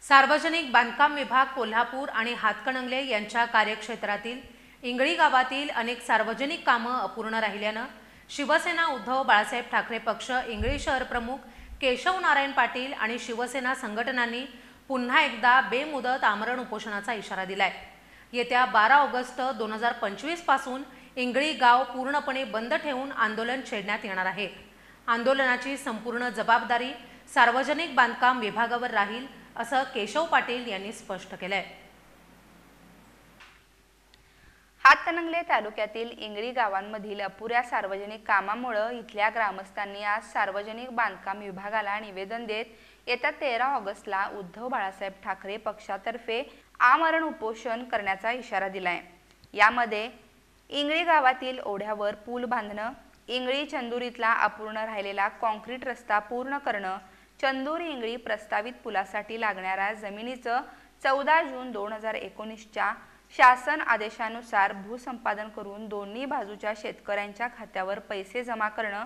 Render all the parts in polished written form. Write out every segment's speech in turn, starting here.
सार्वजनिक बांधकाम विभाग कोल्हापूर आणि हातकणंगले यांच्या कार्यक्षेत्रातील इंगळी गावातील अनेक सार्वजनिक कामं अपूर्ण राहिल्यानं शिवसेना उद्धव बाळासाहेब ठाकरे पक्ष, इंगळी शहर प्रमुख केशव नारायण पाटील आणि शिवसेना संघटनांनी पुन्हा एकदा बेमुदत आमरण उपोषणाचा इशारा दिलाय। येत्या 12 ऑगस्ट 2025 पासून इंगळी गाव पूर्णपणे बंद ठेवून आंदोलन छेडण्यात येणार आहे। आंदोलनाची संपूर्ण जबाबदारी सार्वजनिक बांधकाम विभागावर राहील असं केशव पाटील यांनी स्पष्ट केलंय। हातकणंगले तालुक्यातील इंगळी गावांमधील अपुऱ्या सार्वजनिक कामामुळे इथल्या ग्रामस्थांनी आज सार्वजनिक बांधकाम विभागाला निवेदन देत येत्या 13 ऑगस्टला उद्धव बाळासाहेब ठाकरे पक्षातर्फे आमरण उपोषण करण्याचा इशारा दिलाय। यामध्ये इंगळी गावातील ओढ्यावर पूल बांधणं, इंगळी चंदूर इथला अपूर्ण राहिलेला कॉन्क्रीट रस्ता पूर्ण करणं, चंदूर इंगळी प्रस्तावित पुलासाठी लागणाऱ्या जमिनीचं 14 जून 2019च्या शासन आदेशानुसार भूसंपादन करून दोन्ही बाजूच्या शेतकऱ्यांच्या खात्यावर पैसे जमा करणं,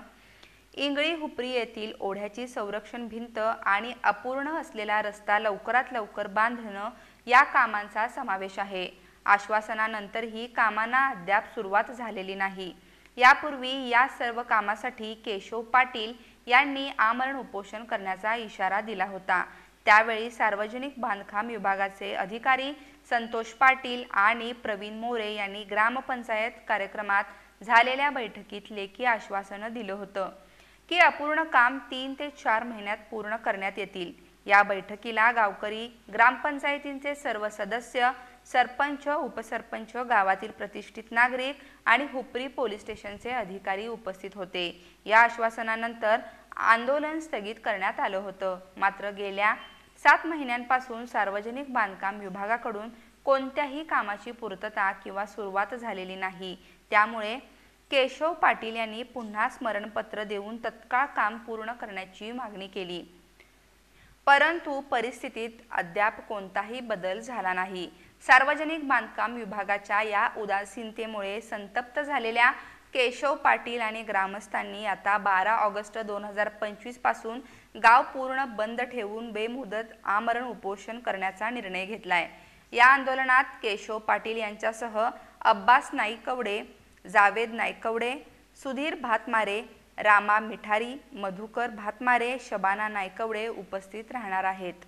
इंगळी हुपरी येथील ओढ्याची संरक्षण भिंत आणि अपूर्ण असलेला रस्ता लवकरात लवकर बांधणं या कामांचा समावेश आहे। आश्वासनानंतरही कामांना अद्याप सुरुवात झालेली नाही। यापूर्वी या सर्व कामासाठी केशव पाटील यांनी आमरण उपोषण करण्याचा इशारा दिला होता। त्यावेळी सार्वजनिक बांधकाम विभागाचे अधिकारी संतोष पाटील आणि प्रवीण मोरे यांनी ग्रामपंचायत कार्यक्रमात झालेल्या बैठकीत लेखी आश्वासन दिलं होतं की अपूर्ण काम 3 ते 4 महिन्यात पूर्ण करण्यात येतील। या बैठकीला गावकरी, ग्रामपंचायतींचे सर्व सदस्य, सरपंच, उपसरपंच, गावातील प्रतिष्ठित नागरिक आणि हुपरी पोलीस स्टेशनचे अधिकारी उपस्थित होते। या आश्वासनानंतर आंदोलन स्थगित करण्यात आलं होतं। मात्र गेल्या 7 महिन्यांपासून सार्वजनिक बांधकाम विभागाकडून कोणत्याही कामाची पूर्तता किंवा सुरुवात झालेली नाही। त्यामुळे केशव पाटील यांनी पुन्हा स्मरणपत्र देऊन तत्काळ काम पूर्ण करण्याची मागणी केली। परंतु परिस्थितीत अद्याप कोणताही बदल झाला नाही। सार्वजनिक बांधकाम विभागाच्या या उदासीनतेमुळे संतप्त झालेल्या केशव पाटील आणि ग्रामस्थांनी आता 12 ऑगस्ट 2025 पासून गाव पूर्ण बंद ठेवून बेमुदत आमरण उपोषण करण्याचा निर्णय घेतलाय। या आंदोलनात केशव पाटील यांच्यासह अब्बास नाईकवडे, जावेद नाईकवडे, सुधीर भातमारे, रामा मिठारी, मधुकर भातमारे, शबाना नाईकवडे उपस्थित राहणार आहेत।